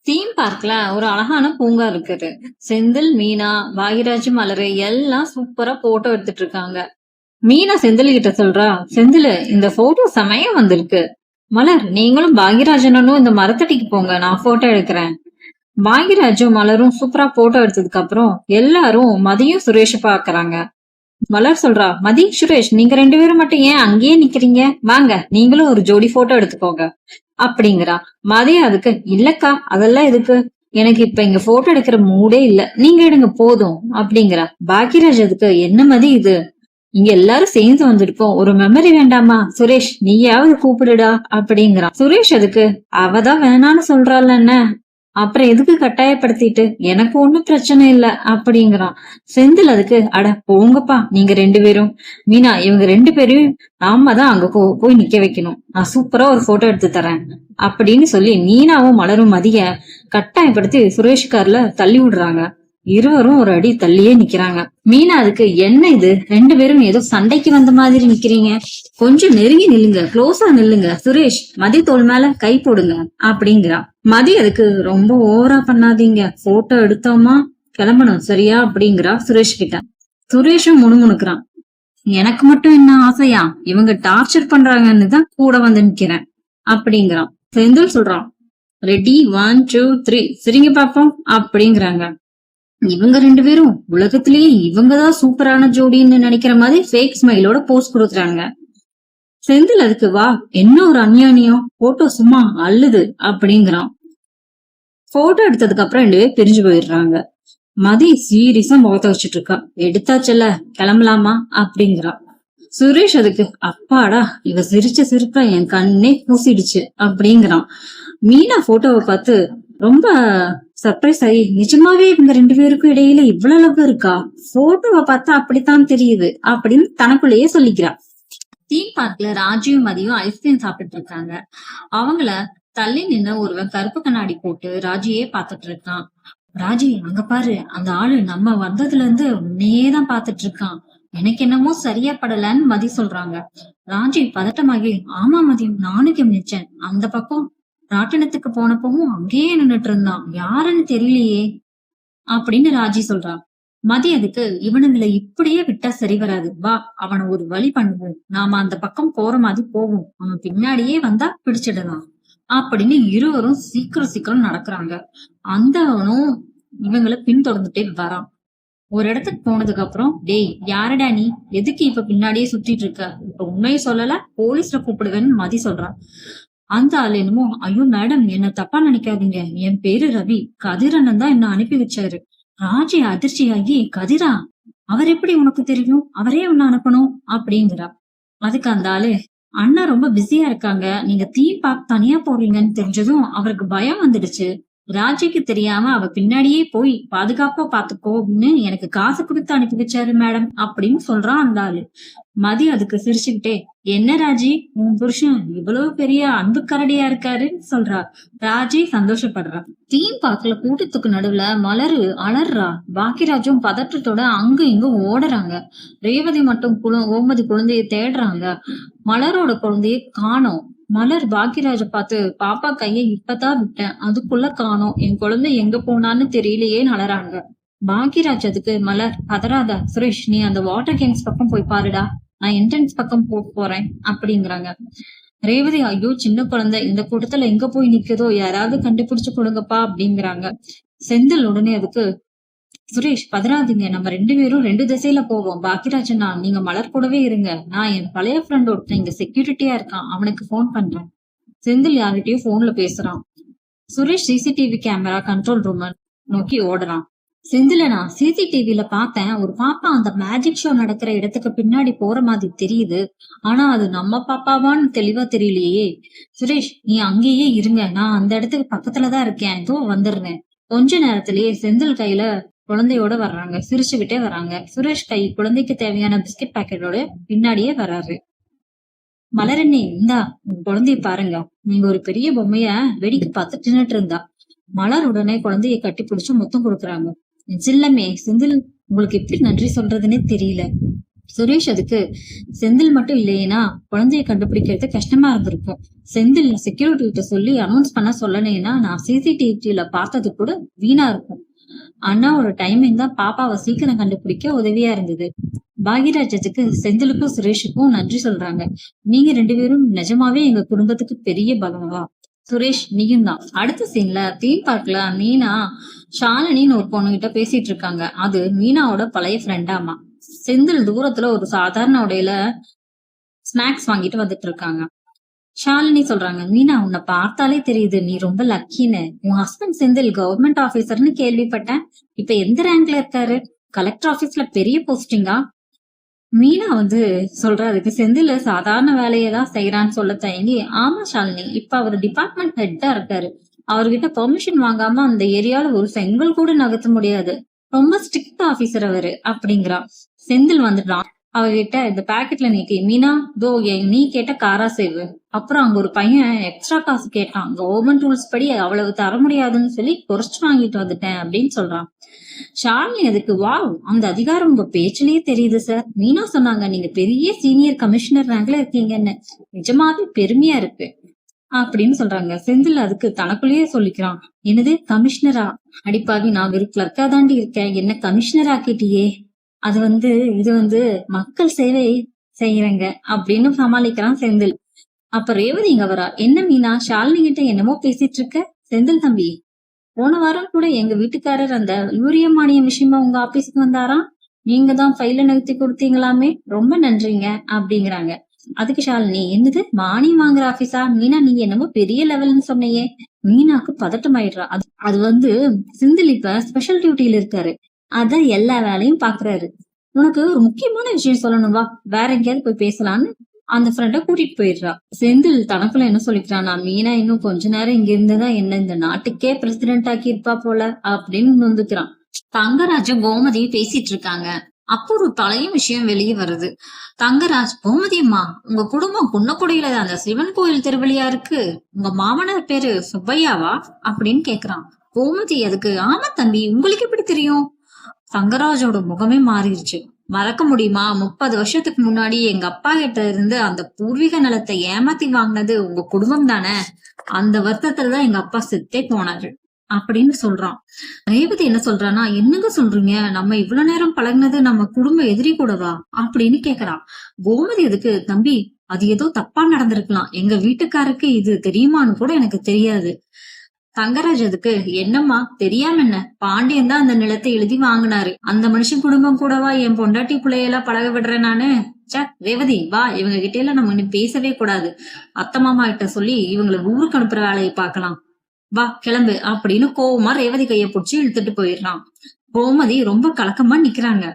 Theme பார்க்ல ஒரு அழகான பூங்கா இருக்குது. செந்தில், மீனா, பாகியராஜ், மலரு எல்லாம் சூப்பரா போட்டோ எடுத்துட்டு இருக்காங்க. மீனா செந்தில் கிட்ட சொல்றா, செந்தில் இந்த போட்டோ செமையா வந்திருக்கு. மலர், நீங்களும் பாகியராஜனும் இந்த மரத்தடிக்கு போங்க, நான் போட்டோ எடுக்கிறேன். பாகியராஜும் மலரும் சூப்பரா போட்டோ எடுத்ததுக்கு அப்புறம் எல்லாரும் மதியும் சுரேஷ் பாக்குறாங்க. மலர் சொல்றா, மதி, சுரேஷ், நீங்க ரெண்டு பேரும் மட்டும் ஏன் அங்கேயே நிக்கிறீங்க? வாங்க, நீங்களும் ஒரு ஜோடி போட்டோ எடுத்துக்கோங்க அப்படிங்கிறா. மதியம் அதுக்கு, இல்லக்கா அதெல்லாம் எதுக்கு, எனக்கு இப்ப இங்க போட்டோ எடுக்கிற மூடே இல்ல, நீங்க எடுங்க போதும் அப்படிங்கிறா. பாக்கியராஜ் அதுக்கு, என்ன மதி இது, இங்க எல்லாரும் சேர்ந்து வந்திருக்கோம், ஒரு மெமரி வேண்டாமா? சுரேஷ் நீயாவது கூப்பிடுடா அப்படிங்கிறான். சுரேஷ் அதுக்கு, அவதான் வேணான்னு சொல்றாள் என்ன, அப்புறம் எதுக்கு கட்டாயப்படுத்திட்டு, எனக்கு ஒண்ணும் பிரச்சனை இல்ல அப்படிங்கிறான். செந்தில் அதுக்கு, அட போங்கப்பா நீங்க ரெண்டு பேரும். மீனா, இவங்க ரெண்டு பேரும் நாம தான் அங்க போய் நிக்க வைக்கணும், நான் சூப்பரா ஒரு போட்டோ எடுத்து தரேன் அப்படின்னு சொல்லி மீனாவும் மலரும் மதிய கட்டாயப்படுத்தி சுரேஷ் கார்ல தள்ளி விடுறாங்க. இருவரும் ஒரு அடி தள்ளியே நிக்கிறாங்க. மீனா அதுக்கு, என்ன இது, ரெண்டு பேரும் ஏதோ சண்டைக்கு வந்த மாதிரி நிக்கிறீங்க, கொஞ்சம் நெருங்கி நில்லுங்க, க்ளோஸா நில்லுங்க, சுரேஷ் மதி தோள் மேல கை போடுங்க அப்படிங்கிறா. மதி அதுக்கு, ரொம்ப ஓவரா பண்ணாதீங்க, போட்டோ எடுத்தோமா கிளம்பணும் சரியா அப்படிங்கிறா சுரேஷ் கிட்ட. சுரேஷும் முணுமுணுக்குறான், எனக்கு மட்டும் என்ன ஆசையா, இவங்க டார்ச்சர் பண்றாங்கன்னு தான் கூட வந்து நிக்கிறேன் அப்படிங்கிறான். செந்தில் சொல்றான், ரெடி 1 2 3 சரிங்க பாப்போம் அப்படிங்கிறாங்க. இவங்க ரெண்டு பேரும் உலகத்திலேயே இவங்கதான் சூப்பரான ஜோடின்னு நினைக்கிற மாதிரி ஃபேக் ஸ்மைலோட போஸ்ட் கொடுக்குறாங்க. செந்தில் அதுக்கு, வா என்ன ஒரு அந்யோன்யம், போட்டோ சும்மா அள்ளுது அப்படிங்கிறான். போட்டோ எடுத்ததுக்கு அப்புறம் ரெண்டு பேர் பிரிஞ்சு போயிடுறாங்க. மதி சீரியஸா முகத்த வச்சுட்டு இருக்கா. எடுத்தாச்சல்ல கிளம்பலாமா அப்படிங்கிறான். சுரேஷ் அதுக்கு, அப்பாடா இவ சிரிச்ச சிரிப்பா என் கண்ணே பூசிடுச்சு அப்படிங்கிறான். மீனா போட்டோவை பார்த்து ரொம்ப சர்ப்ரைஸ் ஆகி, நிஜமாவே இவங்க ரெண்டு பேருக்கும் இடையில இவ்வளவு லவ் இருக்கா, போட்டோவை பார்த்தா அப்படித்தான் தெரியுது அப்படின்னு தனக்குள்ளேயே சொல்லிக்கிறா. தீம் பார்க்ல ராஜியும் மதியும் ஐஸ்கிரீம் சாப்பிட்டு இருக்காங்க. அவங்கள தள்ளி நின்று ஒருவன் கருப்பு கண்ணாடி போட்டு ராஜியே பாத்துட்டு இருக்கான். ராஜி, அங்க பாரு, அந்த ஆளு நம்ம வந்ததுல இருந்து உன்னையேதான் பாத்துட்டு இருக்கான், எனக்கு என்னமோ சரியா படலன்னு மதி சொல்றாங்க. ராஜி பதட்டமாகி, ஆமா மதி, நானும் கவனிச்சேன், அந்த பக்கம் ராட்டினத்துக்கு போனப்பவும் அங்கேயே நின்னுட்டு இருந்தான், யாருன்னு தெரியலையே அப்படின்னு ராஜி சொல்றான். மதி அதுக்கு, இவனுங்களை இப்படியே விட்டா சரி வராது, வா அவனை ஒரு வழி பண்ணுவோம், நாம அந்த பக்கம் போற மாதிரி போவோம், அவன் பின்னாடியே வந்தா பிடிச்சிடலாம் அப்படின்னு இருவரும் சீக்கிரம் சீக்கிரம் நடக்கிறாங்க. அந்தவனும் இவங்களை பின்தொடர்ந்துட்டே வரான். ஒரு இடத்துக்கு போனதுக்கு அப்புறம், டேய் யாரடா நீ, எதுக்கு இப்ப பின்னாடியே சுத்திட்டு இருக்க, இப்ப உண்மையை சொல்லல போலீஸ்ல கூப்பிடுவேன்னு மதி சொல்றான். அந்த ஆள் என்னமோ, ஐயோ மேடம் என்ன தப்பா நினைக்காதீங்க, என் பேரு ரவி, கதிரண்ணன் தான் என்ன அனுப்பி வச்சாரு. ராஜி அதிர்ச்சியாகி, கதிரா, அவர் எப்படி உனக்கு தெரியும், அவரே உன்ன அனுப்பணும் அப்படிங்கிறா. அதுக்கு அந்த ஆளு, அண்ணா ரொம்ப பிஸியா இருக்காங்க, நீங்க தீம் பார்க் தனியா போறீங்கன்னு தெரிஞ்சதும் அவருக்கு பயம் வந்துடுச்சு, ராஜிக்கு தெரியாம அவ பின்னாடியே போய் பாதுகாப்பா பாத்துக்கோன்னு எனக்கு காசு கொடுத்து அனுப்பி வச்சாரு மேடம் அப்படின்னு சொல்றான் அந்த ஆளு. மதி அதுக்கு சிரிச்சுக்கிட்டே, என்ன ராஜி, உன் புருஷன் இவ்வளவு பெரிய அன்பு கரடியா இருக்காருன்னு சொல்றா. ராஜி சந்தோஷப்படுறா. தீம் பார்க்ல கூட்டத்துக்கு நடுவுல மலரு அலர்றா. பாக்கியராஜும் பதற்றத்தோட அங்க இங்க ஓடுறாங்க. ரேவதி மட்டும் ஓமதி குழந்தைய தேடுறாங்க. மலரோட குழந்தைய காணோம். மலர் பாக்கியராஜ பார்த்து, பாப்பா கைய இப்பதான் விட்டேன், அதுக்குள்ள காணோம், என் குழந்தை எங்க போனான்னு தெரியலையே நலறாங்க. பாக்கியராஜ் அதுக்கு, மலர் பதறாத, சுரேஷ் நீ அந்த வாட்டர் கேம்ஸ் பக்கம் போய் பாருடா, நான் என்ட்ரன்ஸ் பக்கம் போறேன் அப்படிங்கிறாங்க. ரேவதி, ஐயோ சின்ன குழந்தை இந்த கூட்டத்துல எங்க போய் நிக்குதோ, யாராவது கண்டுபிடிச்சு கொடுங்கப்பா அப்படிங்கிறாங்க. செந்தில் உடனே அதுக்கு, சுரேஷ் பதறாதீங்க, நம்ம ரெண்டு பேரும் ரெண்டு திசையில போவோம், பாக்கியராஜனா நீங்க மலர் கூடவே இருங்க, நான் என் பழைய ஃப்ரெண்ட் ஒருத்தன் இங்க செக்யூரிட்டியா இருக்கான், அவனுக்கு போன் பண்றேன். செந்தில் யார்கிட்டயும் போன்ல பேசுறான். Suresh CCTV camera control room நோக்கி ஓடுறான். செந்தில, நான் சிசிடிவில பார்த்தேன், ஒரு பாப்பா அந்த மேஜிக் ஷோ நடக்கிற இடத்துக்கு பின்னாடி போற மாதிரி தெரியுது, ஆனா அது நம்ம பாப்பாவான்னு தெளிவா தெரியலையே. சுரேஷ் நீ அங்கேயே இருங்க, நான் அந்த இடத்துக்கு பக்கத்துலதான் இருக்கேன், இதோ வந்துடுறேன். கொஞ்ச நேரத்திலேயே செந்தில் கையில குழந்தையோட வர்றாங்க, சிரிச்சுக்கிட்டே வராங்க. சுரேஷ் கை குழந்தைக்கு தேவையான பிஸ்கட் பாக்கெட்டோட பின்னாடியே வர்றாரு. மலரண்ணே, இந்தா உங்க குழந்தைய பாருங்க, நீங்க ஒரு பெரிய பொம்மைய வெடிக்கு பார்த்து தின்னுட்டு இருந்தா. மலர் உடனே குழந்தைய கட்டி பிடிச்சு முத்தம் கொடுக்குறாங்க. சில்லமே, செந்தில் உங்களுக்கு எப்படி நன்றி சொல்றதுன்னே தெரியல. சுரேஷ் அதுக்கு செந்தில் மட்டும் இல்லையேனா குழந்தைய கண்டுபிடிக்கிறது கஷ்டமா இருந்திருக்கும். செந்தில் செக்யூரிட்டி கிட்ட சொல்லி அனௌன்ஸ் பண்ண சொல்லனேனா நான் சிசிடிவில பார்த்தது கூட வீணா இருக்கும். அண்ணாவோட டைமிங் தான் பாப்பாவை சீக்கிரம் கண்டுபிடிக்க உதவியா இருந்தது. பாகியராஜுக்கு செந்திலுக்கும் சுரேஷுக்கும் நன்றி சொல்றாங்க. நீங்க 2 பேரும் நிஜமாவே எங்க குடும்பத்துக்கு பெரிய பலமா. சுரேஷ் நீயும் தான். அடுத்த சீன்ல தீம் பார்க்ல மீனா ஷாலினின்னு ஒரு பொண்ணு கிட்ட பேசிட்டு இருக்காங்க. அது மீனாவோட பழைய ஃப்ரெண்டாமா. செந்தில் தூரத்துல ஒரு சாதாரண உடையில ஸ்நாக்ஸ் வாங்கிட்டு வந்துட்டு இருக்காங்க. ஷாலினி சொல்றாங்க, மீனா உன்னை பார்த்தாலே தெரியுது நீ ரொம்ப லக்கின்னு. உன் ஹஸ்பண்ட் செந்தில் கவர்மெண்ட் ஆபீசர்னு கேள்விப்பட்டேன். இப்ப எந்த ரேங்க்ல இருக்காரு? கலெக்டர் ஆபீஸ்ல பெரிய போஸ்டிங்கா? மீனா சொல்றா, அதுக்கு செந்தில் சாதாரண வேலையை தான் செய்யறான்னு சொல்ல தயங்கி, ஆமா ஷாலினி, இப்ப அவர் டிபார்ட்மெண்ட் ஹெட்டா இருக்காரு. அவர்கிட்ட பெர்மிஷன் வாங்காம அந்த ஏரியால ஒரு செங்கல் கூட நகர்த்த முடியாது. ரொம்ப ஸ்ட்ரிக்ட் ஆபீசர் அவரு அப்படிங்கிறா. செந்தில் வந்துட்டான். அவகிட்ட இந்த பாக்கெட்ல நீட்டி, மீனா தோ நீ கேட்ட காரா சேவு. அப்புறம் அங்க ஒரு பையன் எக்ஸ்ட்ரா காசு கேட்டான். கவர்மெண்ட் ரூல்ஸ் படி அவ்வளவு தர முடியாதுன்னு சொல்லி குறைச்சு வாங்கிட்டு வந்துட்டேன் அப்படின்னு சொல்றான். ஷாலினி அதுக்கு, வாவ், அந்த அதிகாரம் உங்க பேச்சிலேயே தெரியுது சார். மீனா சொன்னாங்க நீங்க பெரிய சீனியர் கமிஷனர் ரேங்க்ல இருக்கீங்கன்னு. நிஜமாவே பெருமையா இருக்கு அப்படின்னு சொல்றாங்க. செந்தில் அதுக்கு தனக்குள்ளேயே சொல்லிக்கிறான், என்னது கமிஷனரா? அடிப்பாவி, நான் வெறும் கிளர்க்கா தாண்டி இருக்கேன், என்ன கமிஷனர் ஆக்கிட்டியே. அது இது மக்கள் சேவை செய்யறங்க அப்படின்னு சமாளிக்கிறான் செந்தில். அப்ப ரேவதி இங்க வரா. என்ன மீனா, ஷாலினி கிட்ட என்னமோ பேசிட்டு இருக்க? செந்தில் தம்பி, போன வாரம் கூட எங்க வீட்டுக்காரர் அந்த யூரியா மானியம் விஷயமா உங்க ஆபீஸ்க்கு வந்தாராம். நீங்க தான் ஃபைல நிறுத்தி கொடுத்தீங்களாமே, ரொம்ப நன்றிங்க அப்படிங்கிறாங்க. அதுக்கு ஷாலினி, என்னது மானியம் வாங்குற ஆபீஸா? மீனா நீங்க என்னமோ பெரிய லெவல்னு சொன்னையே. மீனாக்கு பதட்டம் ஆயிடுறா. அது செந்தில் இப்ப ஸ்பெஷல் டியூட்டியில இருக்காரு. அதான் எல்லா வேலையும் பாக்குறாரு. உனக்கு ஒரு முக்கியமான விஷயம் சொல்லணும், வா வேற எங்கேயாவது போய் பேசலான்னு அந்த ஃப்ரெண்ட கூட்டிட்டு போயிடுறா. செந்தில் தனக்குள்ள என்ன சொல்லிக்கிறான், நான் மீனா இன்னும் கொஞ்ச நேரம் இங்க இருந்துதான் என்ன இந்த நாட்டுக்கே பிரசிடென்ட் ஆக்கி இருப்பா போல அப்படின்னு நொந்துக்கிறான். தங்கராஜும் கோமதியும் பேசிட்டு இருக்காங்க. அப்போ ஒரு பழைய விஷயம் வெளியே வருது. தங்கராஜ், கோமதி அம்மா, உங்க குடும்பம் குன்னக்குடியில அந்த சிவன் கோயில் திருவிழியா இருக்கு. உங்க மாமனார் பேரு சுப்பையாவா அப்படின்னு கேக்குறான். கோமதி அதுக்கு, ஆமா தம்பி, உங்களுக்கு எப்படி தெரியும்? தங்கராஜோட முகமே மாறிடுச்சு. மறக்க முடியுமா, 30 வருஷத்துக்கு முன்னாடி எங்க அப்பா கிட்ட இருந்து அந்த பூர்வீக நிலத்தை ஏமாத்தி வாங்கினது உங்க குடும்பம் தானே. அந்த வருத்தத்துலதான் எங்க அப்பா செத்தே போனாரு அப்படின்னு சொல்றான். ரேவதி என்ன சொல்றானா, என்னங்க சொல்றீங்க, நம்ம இவ்வளவு நேரம் பழகினது நம்ம குடும்ப எதிரி கூடவா அப்படின்னு கேக்குறான். கோமதி அதுக்கு, தம்பி, அது ஏதோ தப்பா நடந்திருக்கலாம், எங்க வீட்டுக்காருக்கு இது தெரியுமான்னு கூட எனக்கு தெரியாது. தங்கராஜ் அதுக்கு, என்னம்மா தெரியாம என்ன, பாண்டியன் தான் அந்த நிலத்தை எழுதி வாங்கினாரு. அந்த மனுஷன் குடும்பம் கூடவா என் பொண்டாட்டி பிள்ளையெல்லாம் பழக விடுறேன் நானு. ரேவதி வா, இவங்க கிட்ட எல்லாம் நம்ம இன்னும் பேசவே கூடாது. அத்தை மாமா கிட்ட சொல்லி இவங்களை ஊருக்கு அனுப்புற வேலையை பார்க்கலாம். வா கிளம்பு அப்படின்னு கோவமா ரேவதி கைய பிடிச்சி இழுத்துட்டு போயிடுறான். கோமதி ரொம்ப கலக்கமா நிக்கிறாங்க.